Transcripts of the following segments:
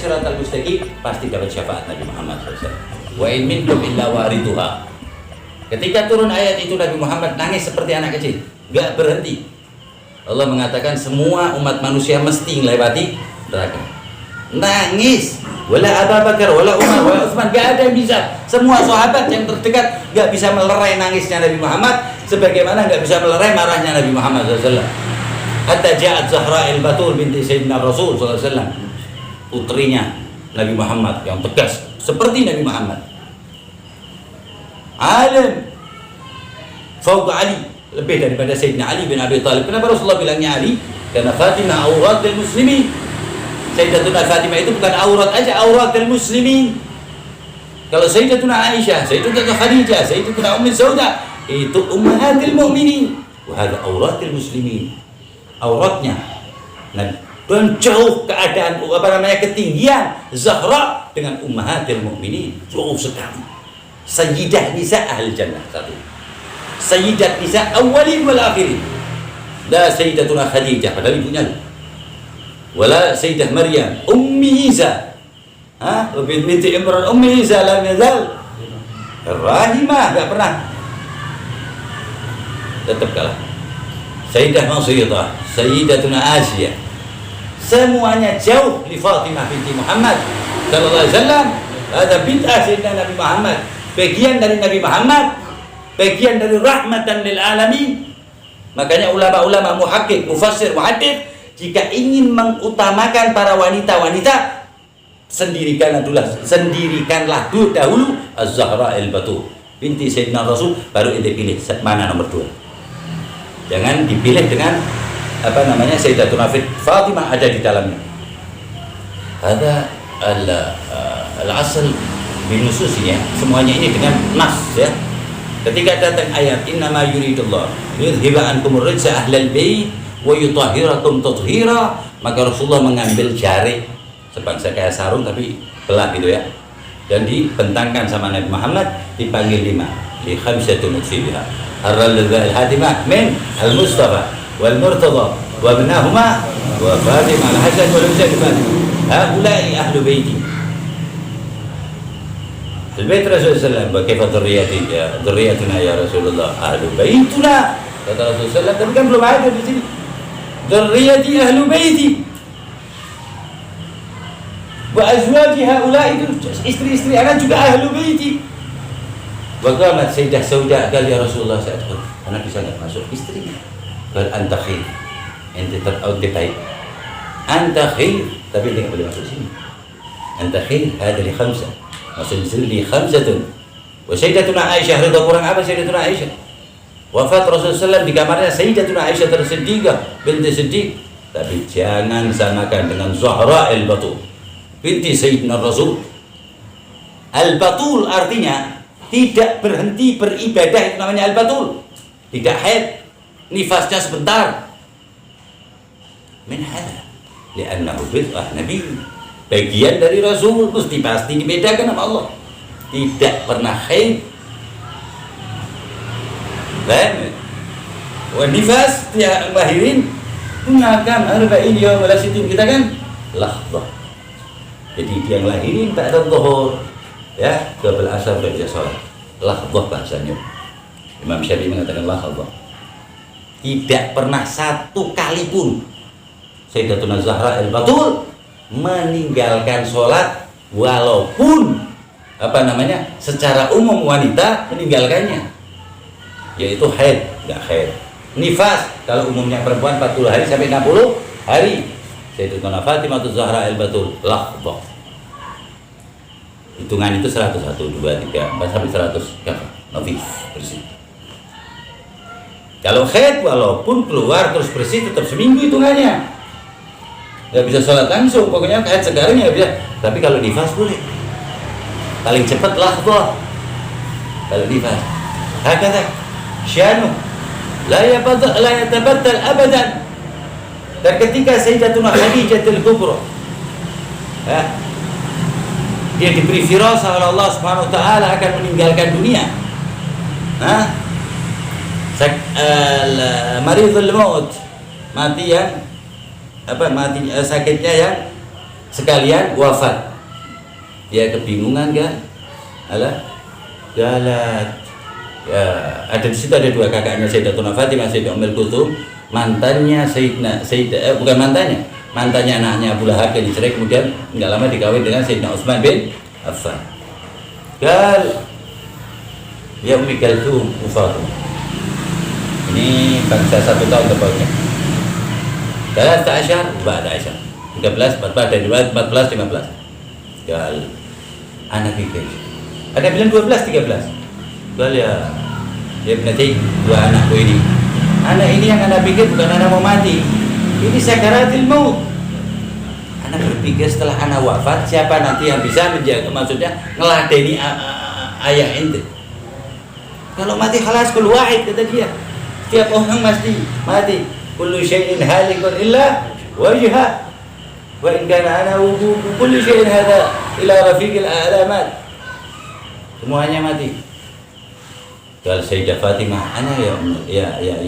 siratal mustaqim, pasti dapat syafaat Nabi Muhammad SAW. Wa in minkum illa waridhuha. Ketika turun ayat itu, Nabi Muhammad nangis seperti anak kecil, gak berhenti. Allah mengatakan semua umat manusia mesti melewati neraka. Nangis. Wala Abu Bakar, wala Umar, wala Utsman, gak ada yang bisa. Semua sahabat yang terdekat gak bisa melerai nangisnya Nabi Muhammad, sebagaimana gak bisa melerai marahnya Nabi Muhammad SAW. Hatta ja'at Zahra al-Batul binti Sayyidina Rasul SAW, putrinya Nabi Muhammad yang tegas seperti Nabi Muhammad. Alim fauqa Ali, lebih daripada Sayyidina Ali bin Abi Thalib. Kenapa Rasulullah bilangnya Ali? Karena Fatimah auratul muslimin. Sayyidatuna Fatimah itu bukan aurat aja, auratul muslimin. Kalau Sayyidatuna Aisyah, Sayyidatuna Khadijah, Sayyidatuna Ummu Saudah, itu ummahatul mukminin. Wa hadza auratul muslimin. Auratnya dan jauh keadaan ketinggian Zahra dengan ummahatul mukminin, jauh sekali. Sayyidah nisa ahli jannah satu. Sayyidat nisa awwalin wal akhirin. La Sayyidatuna Khadijah padahal ibunya. Wala Sayyidah Maryam Ummi Isa. Binti Imran Ummi Isa lam yazal rahimah, enggak pernah. Tetap kalah. Sayyidah Masyidah, Sayyidatuna Asiyah. Semuanya jauh li Fatimah binti Muhammad sallallahu alaihi wasallam. Ada bid'ah Sayyidina Nabi Muhammad, bagian dari Nabi Muhammad, bagian dari rahmatan lil alamin. Makanya ulama-ulama muhakkik, mufassir, muhaddits jika ingin mengutamakan para wanita-wanita, sendirikanlah dahulu Az-Zahra al-Batul binti Sayyidina Rasul, baru ente pilih mana nomor 2. Jangan dipilih dengan Sayyidatuna Fatimah ada di dalamnya. Ada al-asl binususnya, semuanya ini dengan nas ya. Ketika datang ayat innama yuridullah yudhiba ankumur rijsa ahlal bait wa yutahhirakum tathira, maka Rasulullah mengambil jari sebangsa kayak sarung tapi belah gitu ya, dan dibentangkan sama Nabi Muhammad, dipanggil 5 li khamsatun utsibiha ar-radzal hatimah min al-mustafa wal murtada wa ibnahuma wa fatimah al-hasan wal husain haula'i ahlu baiti al-bait Rasulullah sallallahu alaihi wasallam. Dzurriyyatuna ya Rasulullah ahlu baituna, kata Rasulullah, tapi kan belum ada di sini dzurriyyati ahlu baiti wa azwaji haula'i, itu istri-istri anak juga ahlu baiti. Wa qamat Sayyidah Saudah, qala ya Rasulullah sa'adkhul, anak bisa enggak masuk istrinya. Qal anta khair, ente baik, anta khair, tapi dia enggak boleh masuk sini. Anta khair hada li khamsah, maksud li khamsatun. Wa Sayyidatuna Aisyah, ridha kurang apa Sayyidatuna Aisyah? Wafat Rasulullah SAW di kamarnya Sayyidatuna Aisyah Siddiqah binti Siddiq, tapi jangan samakan dengan Zahra al-Batul binti Sayyidina Rasul. Al-Batul artinya tidak berhenti beribadah, itu namanya Al-Batul. Tidak haid, nifasnya sebentar. Min hadza li'annahu bid'ah nabi, bagian dari Rasul, mesti pasti dibedakan sama Allah. Tidak pernah haid. Baik. Wa nifas dia lahirin mengakam 40 yawm wala sitin, kita kan lahzah. Jadi dia ngelahirin tak ada zuhur ya, qabla asar tidak bisa sholat, lahzah bahasanya. Imam Syafi'i mengatakan lahzah. Tidak pernah satu kali pun Sayyidatuna Zahra al-Batul meninggalkan sholat, walaupun secara umum wanita meninggalkannya, yaitu haid, enggak haid. Nifas kalau umumnya perempuan 40 hari sampai 60 hari. Sayyidatuna Fatimah Zahra al-Batul lahzah. Hitungan itu 100, 1, 2, 3, 4 sampai 100 ya, nafis bersih. Kalau haid walaupun keluar terus bersih tetap seminggu hitungannya. Nggak bisa sholat langsung, pokoknya haid sekarang ya bisa. Tapi kalau nifas boleh. Paling cepat lahzah. Kalau nifas. Hakata syanu la yatabattal abadan. Dan ketika Sayyidatuna Khadijatul Kubra dia diberi firasah oleh Allah Subhanahu wa taala akan meninggalkan dunia. Maridul maut, mati yang sakitnya yang sekalian wafat. Dia kebingungan kan? Alah, galat. Ya, ada di situ ada dua kakaknya Sayyidatuna Fatimah, Sayyidah Ummul Kulthum, mantannya bukan mantannya anaknya Abu Lahab yang dicerai, kemudian enggak lama dikawin dengan Sayyidina Utsman bin Affan. Gal ya Ummi Kulthum Ufatum. Ini bangsa 1 tahun tepatnya. Dalam ta'asyar, ba'da asyar 13, 14, dan 14, 15. Gal anak pikir ada bilang 12, 13. Gal ya berarti dua anakku ini. Anak ini yang anak pikir bukan anak mau mati. Ini sakaratil maut. Anak berpikir setelah anak wafat, siapa nanti yang bisa menjaga, maksudnya ngeladeni ayah ente. Kalau mati khalas kul wahid, kata dia. Setiap orang mesti mati. Kullu syai'in halikun illa wajha. Wa in kana ana kullu syai'in hadha ila rafiqil a'lamat. Semuanya mati. Kalau Sayyidah Fatimah, ana ya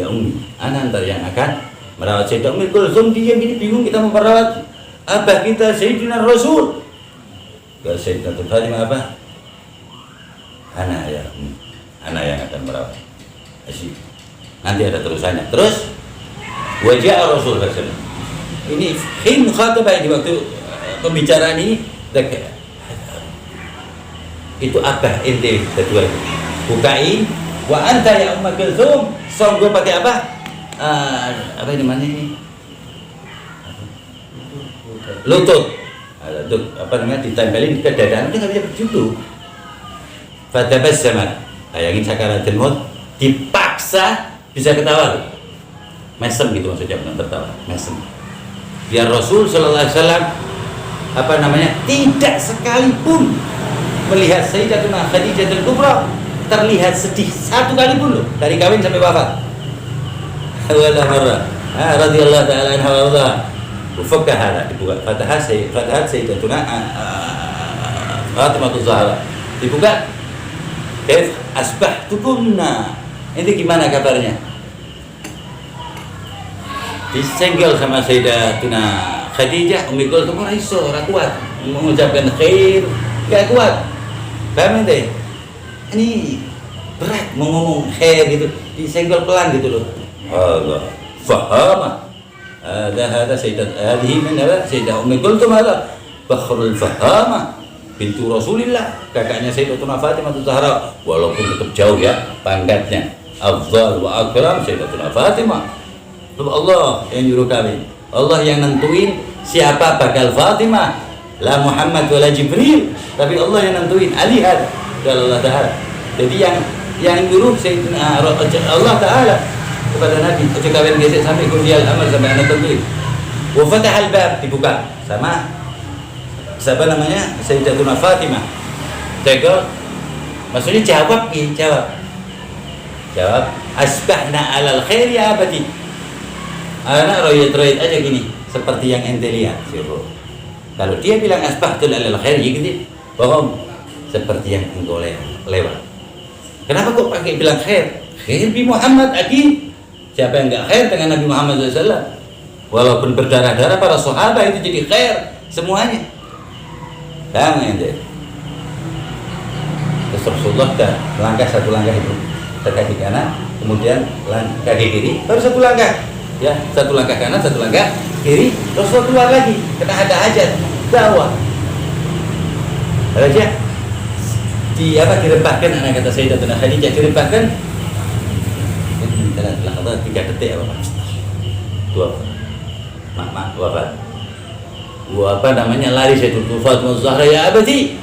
ummi, ana antar yang akan merawat Sayyidah Ummul Kulthum. Dia gini bingung, kita mau merawat abah kita Sayyidina Rasul. Kalau Sayyidah Fatimah apa? Ana ya ummi, ana yang akan merawat. Asyik. Nanti ada terusannya. Terus wajah Rasul SAW. Ini hin khatabah di waktu pembicaraan ini itu abah ente kedua itu. Bukain wa anta ya Ummul Kulthum. Song gue pakai apa? Apa ini mana ini? Lutut. Apa namanya, ditempelin ke dada, dia nggak bisa berjumpa. Fatabassamat. Bayangin sakaratul maut dipaksa bisa ketawa. Mesem gitu maksudnya, bukan tertawa. Mesem. Biar Rasul sallallahu alaihi wasallam apa namanya, tidak sekalipun melihat Sayyidatuna Khadijatul Kubra terlihat sedih satu kali pun loh, dari kawin sampai wafat. Wala marra radhiyallahu ta'ala anha wa radha. Ufakka hada dibuka Fatahat Sayyidatuna Fatimah Zahra. Dibuka kaif asbahtukunna. Ini gimana kabarnya? Disenggol sama Sayyidatuna Khadijah, Ummul Kulthum ora iso, ora kuat mengucapkan khair, enggak kuat. Paham ente? Ini berat mau ngomong khair gitu, disenggol pelan gitu loh. Allah fahama. Ada Sayyidah Ummul Kulthum, ada Bakhrul Fahama bintu Rasulillah, kakaknya Sayyidatuna Fatimah Zahra, walaupun tetap jauh ya pangkatnya. Afdal wa akram Sayyidatuna Fatimah. Allah yang nyuruh kami, Allah yang nentuin siapa bakal Fatimah, la Muhammad wala Jibril, tapi Allah yang nentuin. Alihat kalau Allah Ta'ala. Jadi yang nyuruh Sayyidina Allah Ta'ala kepada Nabi. Ojo kawin gesek sampai kuliah amal sampai anak tentuin. Wa fatahal bab, dibuka sama siapa namanya, Sayyidatuna Fatimah. Tegol maksudnya jawab. Asbahna alal khair ya abadi. Anak royet aja gini, seperti yang ente lihat. Kalau dia bilang asbahtul alal khair, ya gitu, bohong. Seperti yang engkau lewat. Kenapa kok pakai bilang khair? Khair bi Muhammad akid. Siapa yang enggak khair dengan Nabi Muhammad SAW? Walaupun berdarah-darah para sahabat itu jadi khair semuanya. Jangan ente. Terus Rasulullah dah langkah satu langkah itu kaki kanan, kemudian kaki kiri, baru satu langkah. Ya, satu langkah kanan, satu langkah kiri, terus keluar lagi, kena ada hajat, dakwah. Raja dirempahkan, anak kata Sayyidatuna Khadijah dirempahkan. Ini telah 3 detik apa? Wafat. Apa namanya, lari Sayyidatuna Fatimah Zahra ya abadi.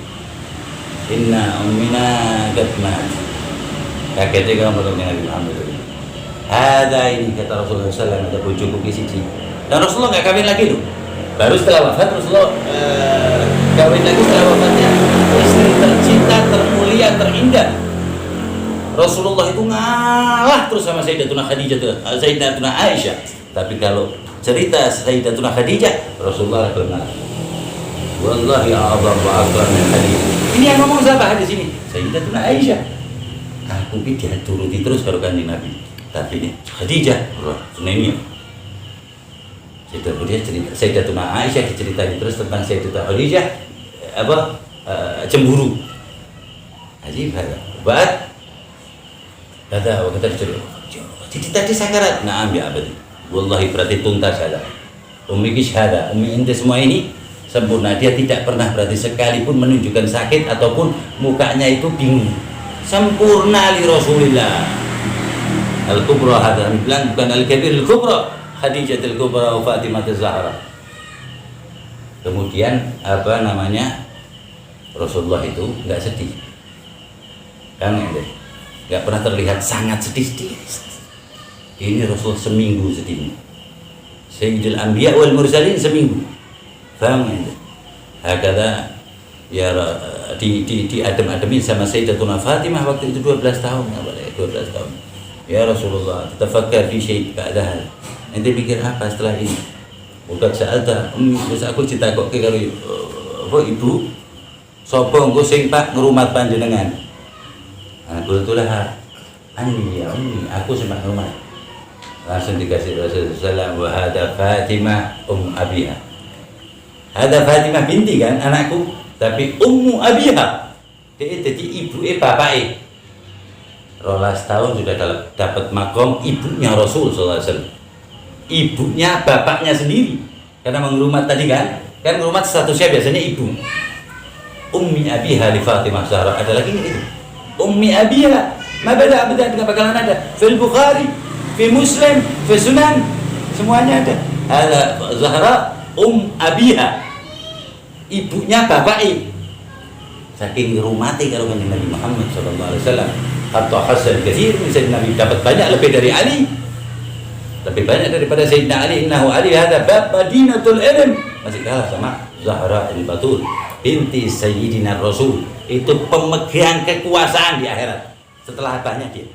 Inna ummina qad mat. Kakeknya kamu dengan Nabi Muhammad. Ada ini kata Rasulullah SAW, ada bojoku kisiji. Dan Rasulullah nggak kawin lagi loh. Baru setelah wafat Rasulullah kawin lagi setelah wafatnya. Istri tercinta, termulia, terindah. Rasulullah itu ngalah terus sama Sayyidatuna Khadijah, Sayyidatuna Aisyah. Tapi kalau cerita Sayyidatuna Khadijah, Rasulullah benar. Wallahi a'zam wa akram min hadis. Ini yang ngomong siapa hadis ini? Sayyidatuna Aisyah. Aku dia turuti terus kalau Kanjeng Nabi. Tapi ini Khadijah, sunainya. Sayyidatuna Aisyah diceritain terus tentang Sayyidatuna Khadijah cemburu. Ajib hada. Buat kata dicuri. Jadi tadi sakarat. Naam ya abadi. Wallahi berarti tuntas hada. Ummi syahada, ummi ente semua ini sempurna. Dia tidak pernah berarti sekalipun menunjukkan sakit ataupun mukanya itu bingung. Sempurna li Rasulillah. Al-Kubra hada bilang bukan Al-Kabir, Al-Kubra. Khadijah Al-Kubra wa Fatimah Az-Zahra. Kemudian Rasulullah itu enggak sedih. Kan enggak pernah terlihat sangat sedih. Ini Rasul seminggu sedih. Sayyidul Anbiya wal Mursalin seminggu. Faham ente? Hakada ya di adem-ademin sama Sayyidatuna Fatimah waktu itu 12 tahun, 12 tahun. Ya Rasulullah, tatafakkar fi syai' ba'daha. Ente pikir apa setelah ini? Bukan sa'alta, wis aku ditakokke karo ibu, sapa engko sing pak ngrumat panjenengan? Aku itulah anni ya ummi, aku sing pak ngrumat. Langsung dikasih Rasulullah wa hada Fatimah abiha. Hada Fatimah binti kan anakku, tapi abiha. Dia jadi ibu bapake. 12 tahun sudah dapat makom ibunya Rasul sallallahu alaihi wasallam. Ibunya bapaknya sendiri. Karena mengrumat tadi kan ngrumat statusnya biasanya ibu. Ummi abiha li Fatimah Zahra. Ada lagi itu. Ummi abiha. Ma beda tidak bakalan ada. Fil Bukhari, fi Muslim, fi Sunan, semuanya ada. Ada Zahra abiha. Ibunya bapaknya. Saking rumati karo kanjeng Nabi Muhammad sallallahu alaihi wasallam. Hatta hasan katsir min sayyidina Nabi, dapat banyak lebih dari Ali. Lebih banyak daripada Sayyidina Ali. Innahu Ali hada bab Madinatul Ilm. Masih kalah sama Zahra al-Batul binti Sayyidina Rasul. Itu pemegang kekuasaan di akhirat. Setelah abahnya dia.